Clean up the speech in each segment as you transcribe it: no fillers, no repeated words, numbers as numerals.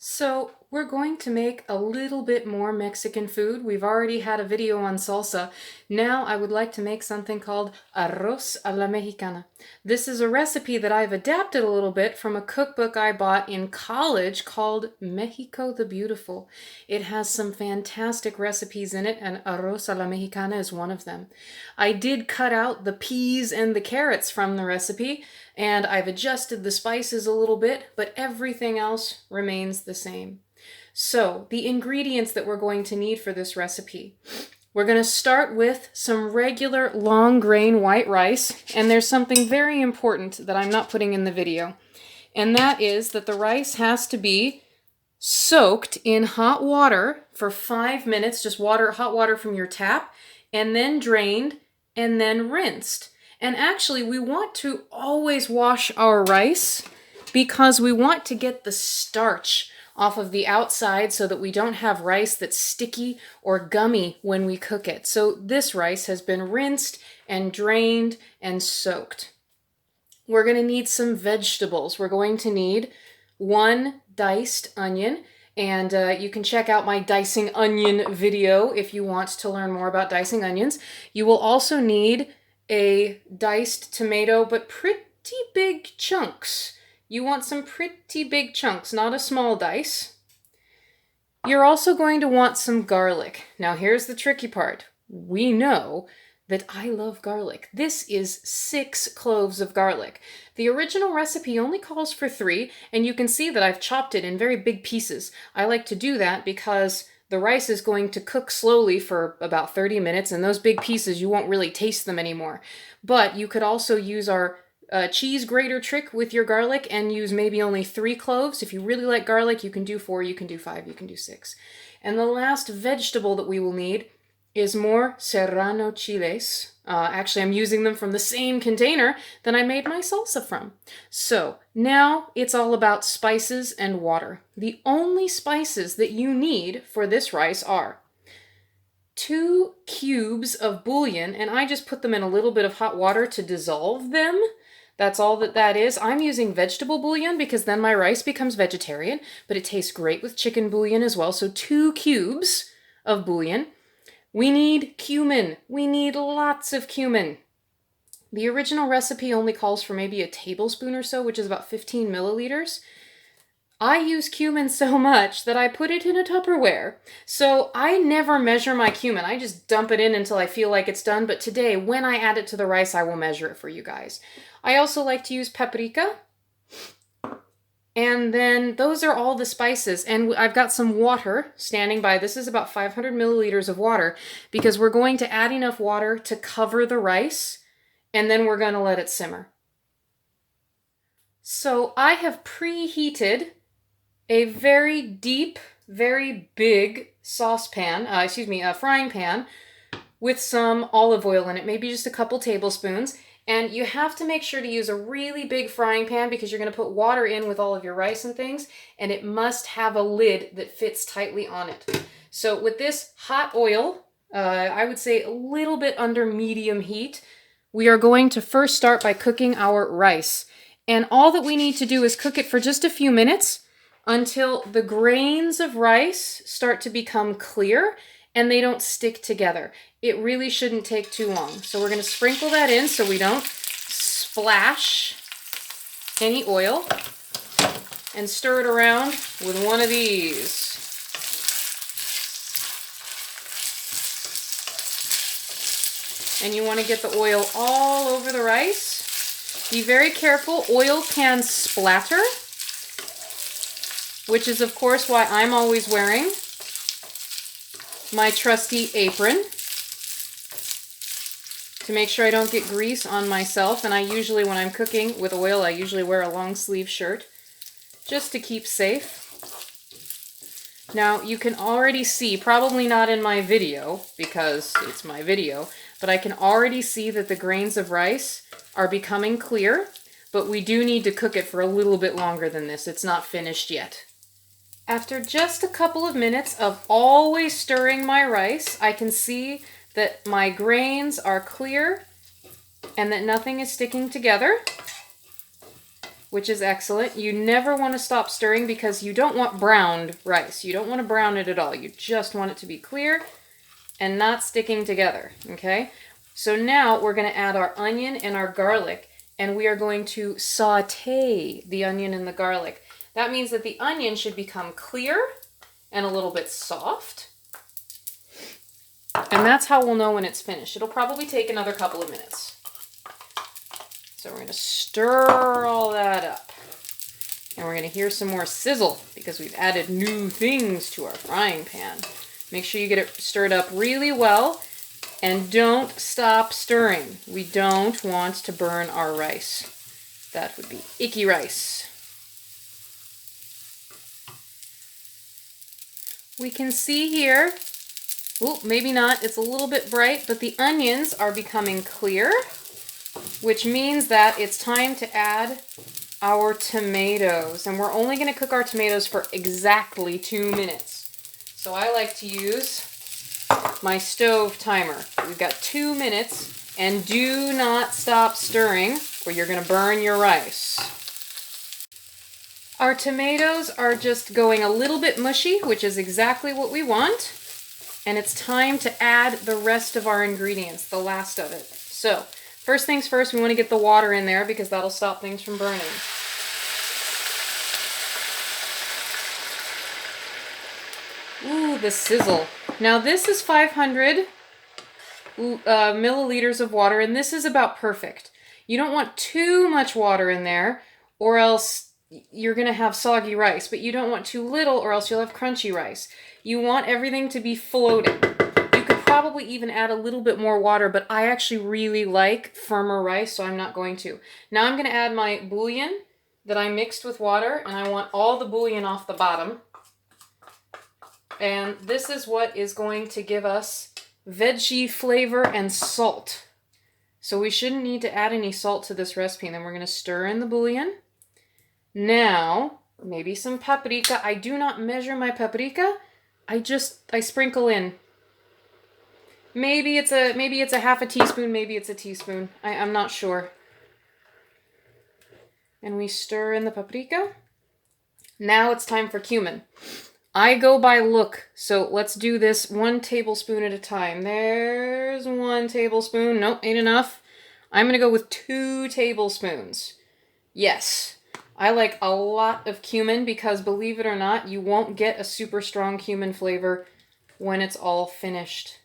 So we're going to make a little bit more Mexican food. We've already had a video on salsa. Now I would like to make something called Arroz a la Mexicana. This is a recipe that I've adapted a little bit from a cookbook I bought in college called Mexico the Beautiful. It has some fantastic recipes in it, and Arroz a la Mexicana is one of them. I did cut out the peas and the carrots from the recipe, and I've adjusted the spices a little bit, but everything else remains the same. So, the ingredients that we're going to need for this recipe. We're going to start with some regular long grain white rice, and there's something very important that I'm not putting in the video, and that is that the rice has to be soaked in hot water for 5 minutes, just hot water from your tap, and then drained, and then rinsed. And actually, we want to always wash our rice because we want to get the starch off of the outside so that we don't have rice that's sticky or gummy when we cook it. So this rice has been rinsed and drained and soaked. We're going to need some vegetables. We're going to need 1 diced onion. And you can check out my dicing onion video if you want to learn more about dicing onions. You will also need a diced tomato, but pretty big chunks. You want some pretty big chunks, not a small dice. You're also going to want some garlic. Now here's the tricky part. We know that I love garlic. This is 6 cloves of garlic. The original recipe only calls for 3, and you can see that I've chopped it in very big pieces. I like to do that because the rice is going to cook slowly for about 30 minutes, and those big pieces, you won't really taste them anymore. But you could also use our cheese grater trick with your garlic and use maybe only 3 cloves. If you really like garlic, you can do 4, you can do 5, you can do 6. And the last vegetable that we will need is more serrano chiles. Actually, I'm using them from the same container that I made my salsa from. So now it's all about spices and water. The only spices that you need for this rice are 2 cubes of bouillon, and I just put them in a little bit of hot water to dissolve them. That's all that is. I'm using vegetable bouillon because then my rice becomes vegetarian, but it tastes great with chicken bouillon as well. So 2 cubes of bouillon. We need cumin. We need lots of cumin. The original recipe only calls for maybe a tablespoon or so, which is about 15 milliliters. I use cumin so much that I put it in a Tupperware. So I never measure my cumin. I just dump it in until I feel like it's done. But today, when I add it to the rice, I will measure it for you guys. I also like to use paprika. And then those are all the spices. And I've got some water standing by. This is about 500 milliliters of water because we're going to add enough water to cover the rice, and then we're going to let it simmer. So I have preheated a very deep, very big frying pan with some olive oil in it, maybe just a couple tablespoons. And you have to make sure to use a really big frying pan because you're going to put water in with all of your rice and things, and it must have a lid that fits tightly on it. So with this hot oil, I would say a little bit under medium heat, we are going to first start by cooking our rice. And all that we need to do is cook it for just a few minutes until the grains of rice start to become clear and they don't stick together. It really shouldn't take too long. So we're going to sprinkle that in so we don't splash any oil, and stir it around with one of these. And you want to get the oil all over the rice. Be very careful. Oil can splatter, which is of course why I'm always wearing my trusty apron to make sure I don't get grease on myself. And I usually, when I'm cooking with oil, I usually wear a long sleeve shirt just to keep safe. Now you can already see, probably not in my video because it's my video, but I can already see that the grains of rice are becoming clear, but we do need to cook it for a little bit longer than this. It's not finished yet. After just a couple of minutes of always stirring my rice, I can see that my grains are clear and that nothing is sticking together. which is excellent. You never want to stop stirring because you don't want browned rice. You don't want to brown it at all. You just want it to be clear and not sticking together, okay? So now we're going to add our onion and our garlic, and we are going to saute the onion and the garlic. That means that the onion should become clear and a little bit soft. And that's how we'll know when it's finished. It'll probably take another couple of minutes. So we're going to stir all that up. And we're going to hear some more sizzle because we've added new things to our frying pan. Make sure you get it stirred up really well and don't stop stirring. We don't want to burn our rice. That would be icky rice. We can see here, oh, maybe not, it's a little bit bright, but the onions are becoming clear, which means that it's time to add our tomatoes. And we're only going to cook our tomatoes for exactly 2 minutes. So I like to use my stove timer. We've got 2 minutes, and do not stop stirring or you're going to burn your rice. Our tomatoes are just going a little bit mushy, which is exactly what we want. And it's time to add the rest of our ingredients, the last of it. So, first things first, we want to get the water in there because that'll stop things from burning. Ooh, the sizzle. Now this is 500 milliliters of water, and this is about perfect. You don't want too much water in there, or else you're going to have soggy rice, but you don't want too little, or else you'll have crunchy rice. You want everything to be floating. You could probably even add a little bit more water, but I actually really like firmer rice, so I'm not going to. Now I'm going to add my bouillon that I mixed with water, and I want all the bouillon off the bottom. And this is what is going to give us veggie flavor and salt. So we shouldn't need to add any salt to this recipe. And then we're going to stir in the bouillon. Now, maybe some paprika. I do not measure my paprika. I sprinkle in. Maybe it's a half a teaspoon, maybe it's a teaspoon. I'm not sure. And we stir in the paprika. Now it's time for cumin. I go by look, so let's do this 1 tablespoon at a time. There's 1 tablespoon. Nope, ain't enough. I'm going to go with 2 tablespoons. Yes, I like a lot of cumin because, believe it or not, you won't get a super strong cumin flavor when it's all finished.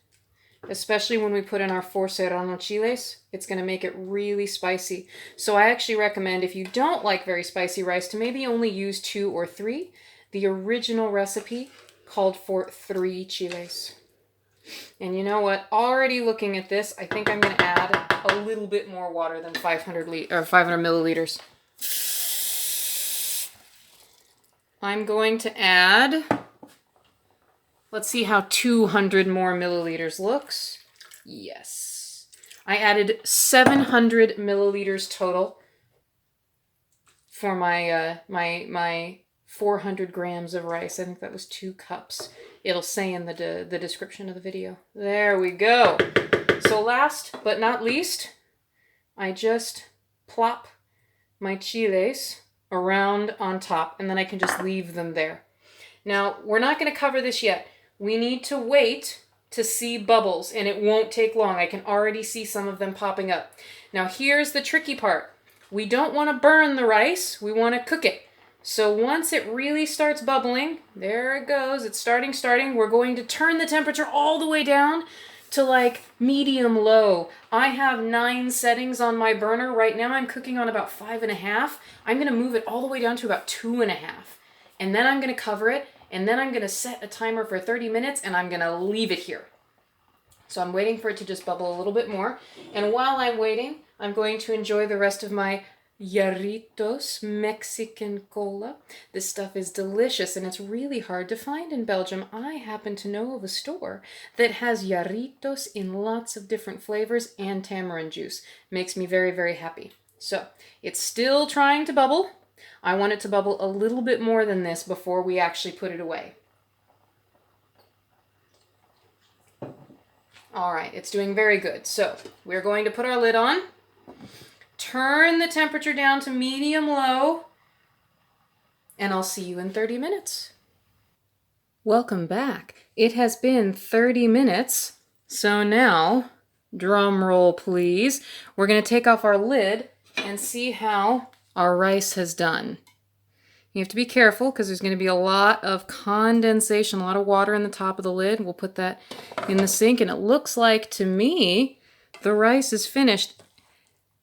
Especially when we put in our 4 serrano chiles, it's going to make it really spicy. So I actually recommend, if you don't like very spicy rice, to maybe only use 2 or 3. The original recipe called for 3 chiles. And you know what? Already looking at this, I think I'm going to add a little bit more water than 500 milliliters. I'm going to add, let's see how 200 more milliliters looks. Yes. I added 700 milliliters total for my my 400 grams of rice. I think that was 2 cups. It'll say in the description of the video. There we go. So last but not least, I just plop my chiles around on top, and then I can just leave them there. Now, we're not going to cover this yet. We need to wait to see bubbles, and it won't take long. I can already see some of them popping up. Now, here's the tricky part. We don't want to burn the rice. We want to cook it. So once it really starts bubbling, there it goes, it's starting, we're going to turn the temperature all the way down to like medium-low. I have 9 settings on my burner. Right now I'm cooking on about 5.5. I'm going to move it all the way down to about 2.5. And then I'm going to cover it, and then I'm going to set a timer for 30 minutes, and I'm going to leave it here. So I'm waiting for it to just bubble a little bit more. And while I'm waiting, I'm going to enjoy the rest of my Jarritos Mexican cola. This stuff is delicious, and it's really hard to find in Belgium. I happen to know of a store that has Jarritos in lots of different flavors and tamarind juice. Makes me very, very happy. So, it's still trying to bubble. I want it to bubble a little bit more than this before we actually put it away. All right, it's doing very good. So, we're going to put our lid on. Turn the temperature down to medium-low, and I'll see you in 30 minutes. Welcome back. It has been 30 minutes. So now, drum roll please, we're going to take off our lid and see how our rice has done. You have to be careful because there's going to be a lot of condensation, a lot of water in the top of the lid. We'll put that in the sink, and it looks like, to me, the rice is finished.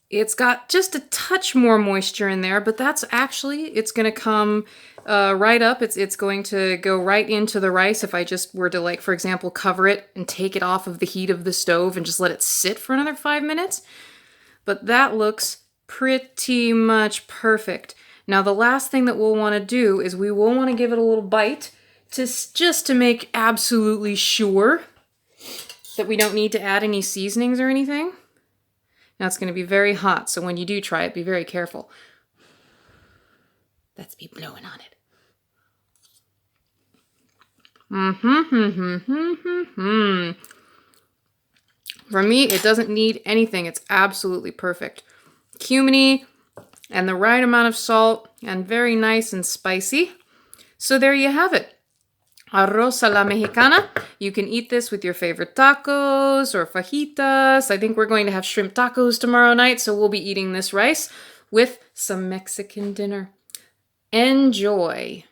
It's got just a touch more moisture in there, but that's actually, it's going to come right up. It's going to go right into the rice if I just were to, like, for example, cover it and take it off of the heat of the stove and just let it sit for another 5 minutes. But that looks pretty much perfect. Now, the last thing that we'll want to do is we will want to give it a little bite just to make absolutely sure that we don't need to add any seasonings or anything. Now, it's going to be very hot, so when you do try it, be very careful. Let's be blowing on it. For me, it doesn't need anything. It's absolutely perfect. Cuminy, and the right amount of salt, and very nice and spicy. So there you have it. Arroz a la Mexicana. You can eat this with your favorite tacos or fajitas. I think we're going to have shrimp tacos tomorrow night, so we'll be eating this rice with some Mexican dinner. Enjoy.